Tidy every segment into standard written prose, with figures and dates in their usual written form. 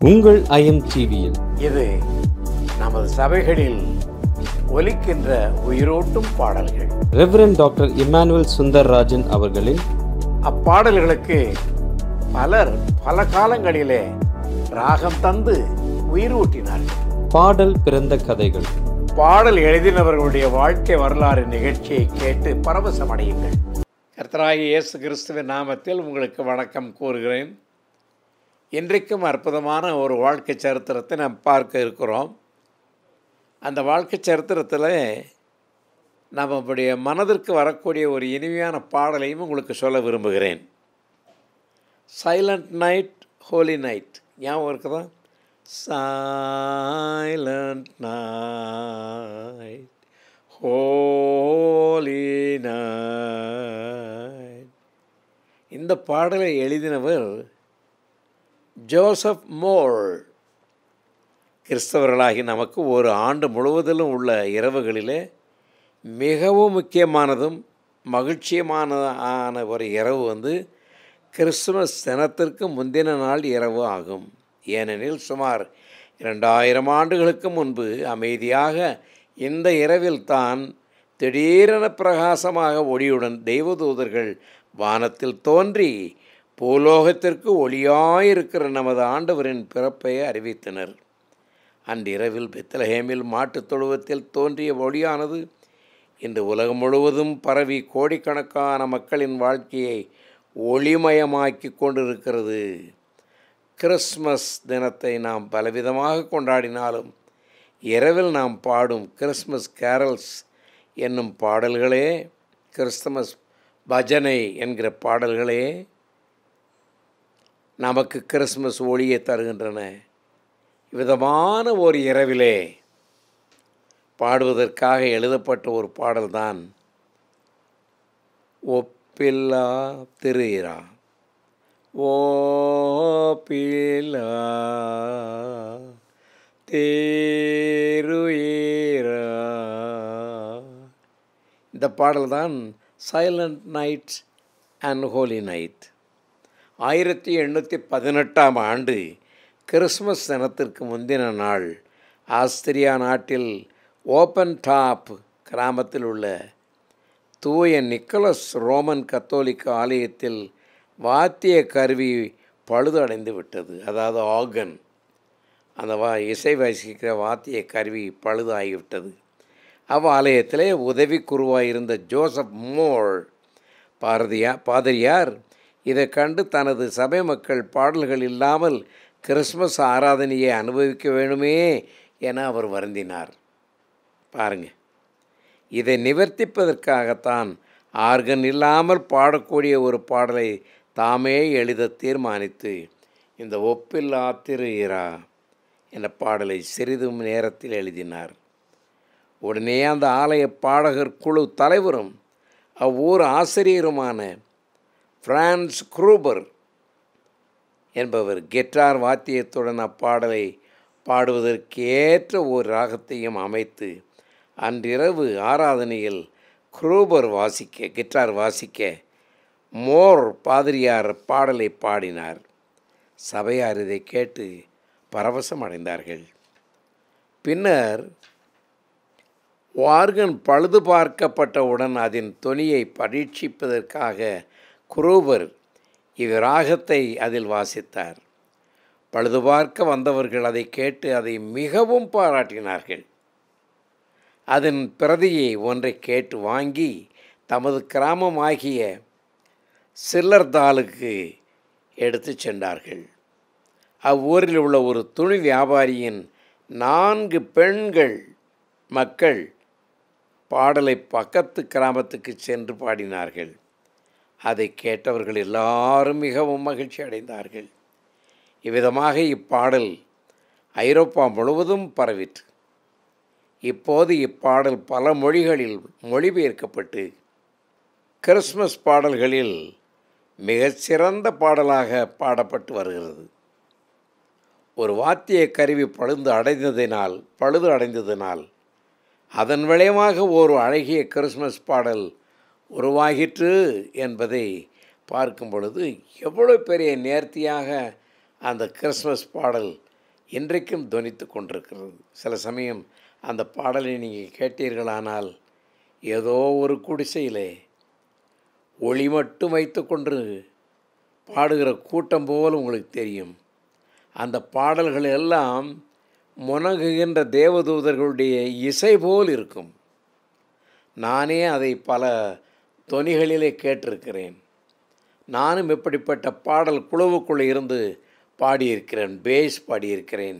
உங்கள் IMTVயில் இது நமது சபைகளில் ஒலிக்கின்ற உயிரோட்டும் பாடல்கள். ரெவரண்ட் டாக்டர் இமானுவேல் சுந்தர்ராஜன் அவர்களின் அப்பாடல்களுக்கு பலர் பல காலங்களிலே ராகம் தந்து உயிரூட்டினார்கள். பாடல் பிறந்த கதைகள். பாடல் எழுதினவர்களுடைய வாழ்க்கை வரலாறு நிகழ்ச்சியை கேட்டு பரவசமடையுங்கள். கர்த்தராகிய இயேசு கிறிஸ்துவின் நாமத்தில் உங்களுக்கு வணக்கம் கூறுகிறேன். இன்றைக்கும் அற்புதமான ஒரு வாழ்க்கை சரித்திரத்தை நாம் பார்க்க இருக்கிறோம். அந்த வாழ்க்கை சரித்திரத்தில் நம்முடைய மனதிற்கு வரக்கூடிய ஒரு இனிமையான பாடலையும் உங்களுக்கு சொல்ல விரும்புகிறேன். சைலண்ட் நைட் ஹோலி நைட் ஞாபகம் இருக்குதா? Silent night holy night. இந்த பாடலை எழுதினவர் ஜோசப் மோர். கிறிஸ்தவர்களாகி நமக்கு ஒரு ஆண்டு முழுவதிலும் உள்ள இரவுகளிலே மிகவும் முக்கியமானதும் மகிழ்ச்சியமான ஒரு இரவு கிறிஸ்துமஸ் தினத்திற்கு முந்தின நாள் இரவு ஆகும். ஏனெனில் சுமார் 2000 ஆண்டுகளுக்கு முன்பு அமைதியாக இந்த இரவில் தான் திடீரென பிரகாசமாக ஒளியுடன் தெய்வதூதர்கள் வானத்தில் தோன்றி பூலோகத்திற்கு ஒளியாயிருக்கிற நமது ஆண்டவரின் பிறப்பை அறிவித்தனர். அன்றிரவில் பெத்லஹேமில் மாட்டுத் தொழுவத்தில் தோன்றிய ஒளியானது இன்று உலகம் முழுவதும் பரவி கோடிக்கணக்கான மக்களின் வாழ்க்கையை ஒளிமயமாக்கி கொண்டிருக்கிறது. கிறிஸ்மஸ் தினத்தை நாம் பலவிதமாக கொண்டாடினாலும் இரவில் நாம் பாடும் கிறிஸ்மஸ் கேரல்ஸ் என்னும் பாடல்களே, கிறிஸ்துமஸ் பஜனை என்கிற பாடல்களே நமக்கு கிறிஸ்மஸ் ஒளியை தருகின்றன. விதமான ஒரு இரவிலே பாடுவதற்காக எழுதப்பட்ட ஒரு பாடல்தான் ஒப்பில்லா திருஈரா. ஓப்பில்லா தேருயிரா. இந்த பாடல்தான் silent night and holy night. 1818ஆம் ஆண்டு கிறிஸ்மஸ் தினத்திற்கு முந்தின நாள் ஆஸ்திரியா நாட்டில் ஓப்பன் டாப் கிராமத்தில் உள்ள தூய நிக்கோலஸ் ரோமன் கத்தோலிக்க ஆலயத்தில் வாத்திய கருவி பழுதடைந்து விட்டது. அதாவது ஆர்கன், அந்த இசை வாசிக்கிற வாத்திய கருவி பழுதாகிவிட்டது. ஆலயத்திலே உதவி குருவாக இருந்த ஜோசப் மோர் பாதிரியார் இதை கண்டு தனது சபை மக்கள் பாடல்கள் இல்லாமல் கிறிஸ்மஸ் ஆராதனையை அனுபவிக்க வேணுமே என அவர் வருந்தினார். பாருங்கள், இதை நிவர்த்திப்பதற்காகத்தான் ஆர்கன் இல்லாமல் பாடக்கூடிய ஒரு பாடலை தாமே எழுத தீர்மானித்து இந்த ஒப்பில்லா திருஈரா என்ற பாடலை சிறிதும் நேரத்தில் எழுதினார். உடனே அந்த ஆலய பாடகர் குழு தலைவரும் அவ்வூர் ஆசிரியருமான பிரான்ஸ் குரூபர் என்பவர் கிட்டார் வாத்தியத்துடன் அப்பாடலை பாடுவதற்கு ஏற்ற ஒரு ராகத்தையும் அமைத்து அன்றிரவு ஆராதனையில் குரூபர் கிட்டார் வாசிக்க மோர் பாதிரியார் பாடலை பாடினார். சபையார் இதை கேட்டு பரவசம் அடைந்தார்கள். பின்னர் ஆர்கன் பழுது பார்க்கப்பட்டவுடன் அதன் தொனியை பரீட்சிப்பதற்காக குரூபர் இவ்ராகத்தை அதில் வாசித்தார். பழுது பார்க்க வந்தவர்கள் அதை கேட்டு அதை மிகவும் பாராட்டினார்கள். அதன் பிரதியை ஒன்றை கேட்டு வாங்கி தமது கிராமமாகிய சில்லர்தாலுக்கு எடுத்து சென்றார்கள். அவ்வூரில் உள்ள ஒரு துணி வியாபாரியின் 4 பெண்கள் மக்கள் பாடலை பக்கத்து கிராமத்துக்கு சென்று பாடினார்கள். அதை கேட்டவர்கள் எல்லாரும் மிகவும் மகிழ்ச்சி அடைந்தார்கள். இவ்விதமாக இப்பாடல் ஐரோப்பா முழுவதும் பரவிற்று. இப்போது இப்பாடல் பல மொழிகளில் மொழிபெயர்க்கப்பட்டு கிறிஸ்மஸ் பாடல்களில் மிகச்சிறந்த பாடலாக பாடப்பட்டு வருகிறது. ஒரு வாத்திய கருவி பழுது அடைந்ததினால் அதன் விளைவாக ஒரு அழகிய கிறிஸ்மஸ் பாடல் உருவாகிற்று என்பதை பார்க்கும் பொழுது எவ்வளோ பெரிய நேர்த்தியாக அந்த கிறிஸ்மஸ் பாடல் இன்றைக்கும் தொனித்து கொண்டிருக்கிறது. சில சமயம் அந்த பாடலை நீங்கள் கேட்டீர்களானால் ஏதோ ஒரு குடிசையிலே ஒளி மட்டும் வைத்து கொண்டு பாடுகிற கூட்டம் போல் உங்களுக்கு தெரியும். அந்த பாடல்கள் எல்லாம் முனகுகின்ற தேவதூதர்களுடைய இசை போல் இருக்கும். நானே அதை பல தொனிகளிலே கேட்டிருக்கிறேன். நானும் இப்படிப்பட்ட பாடல் குழுவுக்குள்ளே இருந்து பாடியிருக்கிறேன், பேஸ் பாடியிருக்கிறேன்.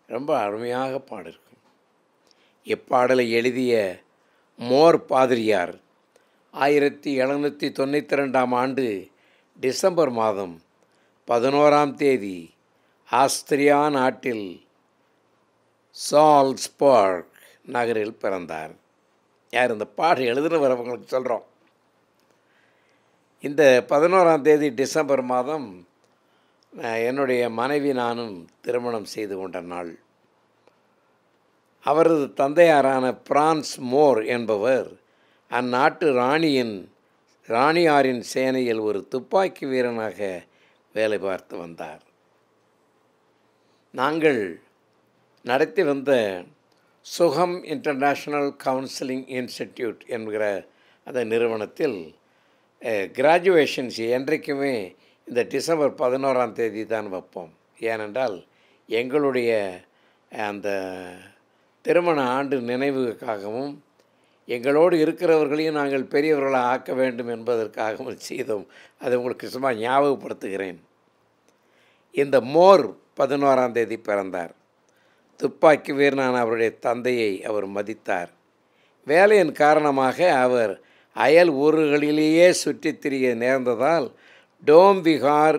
ரொம்ப அருமையாக பாடியிருக்கும். இப்பாடலை எழுதிய மோர் பாதிரியார் 1792 ஆண்டு டிசம்பர் மாதம் 11 ஆஸ்திரியா நாட்டில் சால்ஸ்பர்க் நகரில் பிறந்தார். யார் இந்த பாடல் எழுதுனவர் அவங்களுக்கு சொல்கிறோம். இந்த 11 டிசம்பர் மாதம் என்னுடைய மனைவி நானும் திருமணம் செய்து கொண்ட நாள். அவரது தந்தையாரான பிரான்ஸ் மோர் என்பவர் அந்நாட்டு ராணியாரின் சேனையில் ஒரு துப்பாக்கி வீரனாக வேலை பார்த்து வந்தார். நாங்கள் நடத்தி வந்த சுகம் இன்டர்நேஷ்னல் கவுன்சிலிங் இன்ஸ்டிடியூட் என்கிற அந்த நிறுவனத்தில் கிராஜுவேஷன்ஸ் என்றைக்குமே இந்த டிசம்பர் 11 தான் வைப்போம். ஏனென்றால் எங்களுடைய அந்த திருமண ஆண்டு நினைவுக்காகவும் எங்களோடு இருக்கிறவர்களையும் நாங்கள் பெரியவர்களாக ஆக்க வேண்டும் என்பதற்காகவும் செய்தோம். அதை உங்களுக்கு சும்மா ஞாபகப்படுத்துகிறேன். இந்த மோர் 11 பிறந்தார். துப்பாக்கி வீரனான அவருடைய தந்தையை அவர் மதித்தார். வேலையின் காரணமாக அவர் அயல் ஊர்களிலேயே சுற்றித் திரிய நேர்ந்ததால் டோம்பிகார்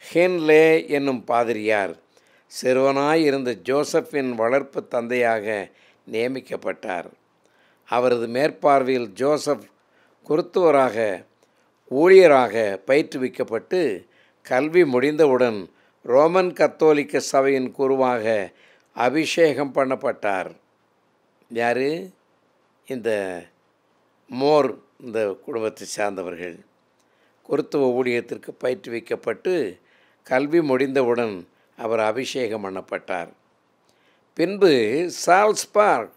ஹென்லே என்னும் பாதிரியார் சிறுவனாய் இருந்த ஜோசப்பின் வளர்ப்பு தந்தையாக நியமிக்கப்பட்டார். அவரது மேற்பார்வையில் ஜோசப் குருத்துவராக ஊழியராக பயிற்றுவிக்கப்பட்டு கல்வி முடிந்தவுடன் ரோமன் கத்தோலிக்க சபையின் குருவாக அபிஷேகம் பண்ணப்பட்டார். யார்? இந்த மோர் இந்த குடும்பத்தை சார்ந்தவர்கள். குருத்துவ ஊழியத்திற்கு பயிற்றுவிக்கப்பட்டு கல்வி முடிந்தவுடன் அவர் அபிஷேகம் பண்ணப்பட்டார். பின்பு சால்ஸ்பர்க்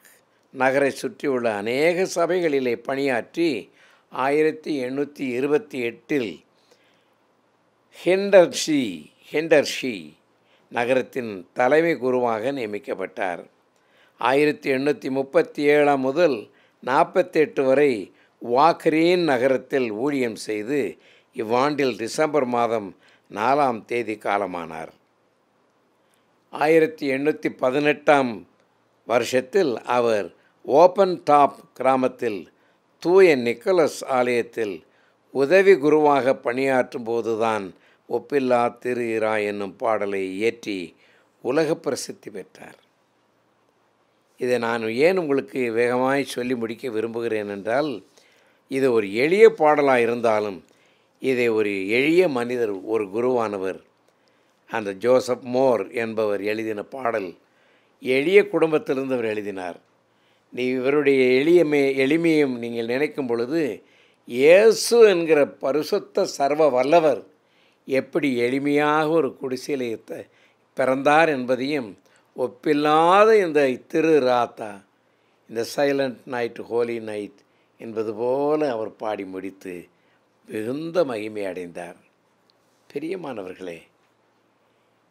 நகரை சுற்றியுள்ள அநேக சபைகளிலே பணியாற்றி 1828 ஹெண்டர்ஷி நகரத்தின் தலைமை குருவாக நியமிக்கப்பட்டார். 1837 முதல் 48 வரை வாக்கரீன் நகரத்தில் ஊழியம் செய்து இவ்வாண்டில் டிசம்பர் மாதம் 4 காலமானார். 1818 வருஷத்தில் அவர் ஓப்பன் டாப் கிராமத்தில் தூய நிக்கோலஸ் ஆலயத்தில் உதவி குருவாக பணியாற்றும் போதுதான் ஒப்பில்லா திரு இரா என்னும் பாடலை இயற்றி உலக பிரசித்தி பெற்றார். இதை நான் ஏன் உங்களுக்கு வேகமாய் சொல்லி முடிக்க விரும்புகிறேன் என்றால், இது ஒரு எளிய பாடலாக இருந்தாலும் இதை ஒரு எளிய மனிதர், ஒரு குருவானவர், அந்த ஜோசப் மோர் என்பவர் எழுதின பாடல். எளிய குடும்பத்திலிருந்து அவர் எழுதினார். இவருடைய எளிமையும் நீங்கள் நினைக்கும் பொழுது இயேசு என்கிற பரிசுத்த சர்வ வல்லவர் எப்படி எளிமையாக ஒரு குடிசையில் பிறந்தார் என்பதையும், ஒப்பில்லாத இந்த திரு ராத்தா, இந்த சைலண்ட் நைட் ஹோலி நைட் என்பது போல அவர் பாடி முடித்து மிகுந்த மகிமை அடைந்தார். பிரியமானவர்களே,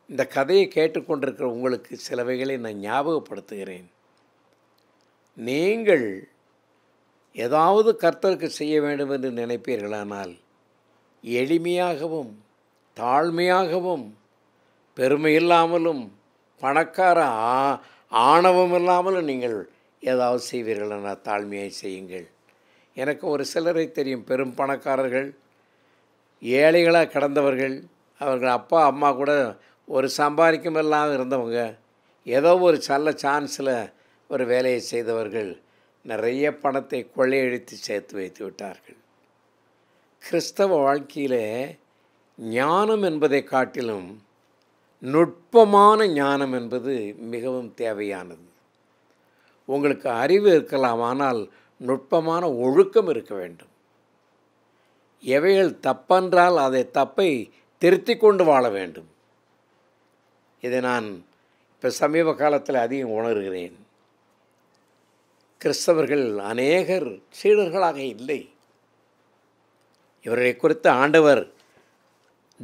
இந்த கதையை கேட்டுக்கொண்டிருக்கிற உங்களுக்கு சிலவைகளை நான் ஞாபகப்படுத்துகிறேன். நீங்கள் ஏதாவது கர்த்தருக்கு செய்ய வேண்டும் என்று நினைப்பீர்களானால் எளிமையாகவும் தாழ்மையாகவும் பெருமையில்லாமலும் பணக்கார ஆணவம் இல்லாமலும் நீங்கள் ஏதாவது செய்வீர்களானால் தாழ்மையாக செய்யுங்கள். எனக்கு ஒரு சிலரை தெரியும், பெரும் பணக்காரர்கள், ஏழைகளாக கிடந்தவர்கள், அவர்கள் அப்பா அம்மா கூட ஒரு சம்பாதிக்கும் இல்லாமல் இருந்தவங்க, ஏதோ ஒரு நல்ல சான்ஸில் ஒரு வேலையை செய்தவர்கள் நிறைய பணத்தை கொள்ளையடித்து சேர்த்து வைத்து விட்டார்கள். கிறிஸ்தவ வாழ்க்கையில் ஞானம் என்பதை காட்டிலும் நுட்பமான ஞானம் என்பது மிகவும் தேவையானது. உங்களுக்கு அறிவு இருக்கலாம், ஆனால் நுட்பமான ஒழுக்கம் இருக்க வேண்டும். எவைகள் தப்பென்றால் அதை தப்பை திருத்தி கொண்டு வாழ வேண்டும். இதை நான் இப்போ சமீப காலத்தில் அதிகம் உணர்கிறேன். கிறிஸ்தவர்கள் அநேகர் சீடர்களாக இல்லை. இவர்களை குறித்து ஆண்டவர்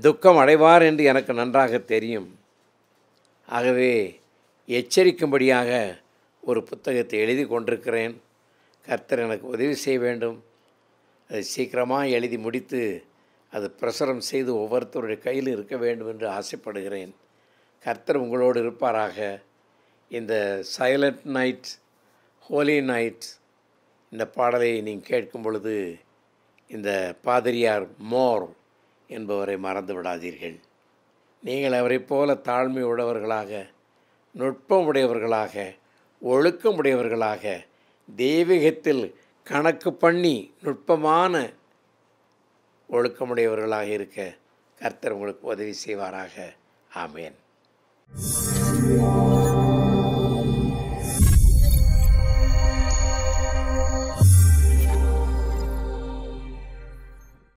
துக்கம் அடைவார் என்று எனக்கு நன்றாக தெரியும். ஆகவே எச்சரிக்கும்படியாக ஒரு புத்தகத்தை எழுதி கொண்டிருக்கிறேன். கர்த்தர் எனக்கு உதவி செய்ய வேண்டும். அதை சீக்கிரமாக எழுதி முடித்து அது பிரசுரம் செய்து ஒவ்வொருத்தருடைய கையில் இருக்க வேண்டும் என்று ஆசைப்படுகிறேன். கர்த்தர் உங்களோடு இருப்பாராக. இந்த சைலண்ட் நைட், ஹோலி நைட் இந்த பாடலை நீங்கள் கேட்கும் பொழுது இந்த பாதிரியார் மோர் என்பவரை மறந்து விடாதீர்கள். நீங்கள் அவரைப் போல தாழ்மை உடையவர்களாக, நுட்பம் உடையவர்களாக, ஒழுக்கம் உடையவர்களாக, தெய்வீகத்தில் கணக்கு பண்ணி நுட்பமான ஒழுக்கமுடையவர்களாக இருக்க கர்த்தர் உங்களுக்கு உதவி செய்வாராக. ஆமேன்.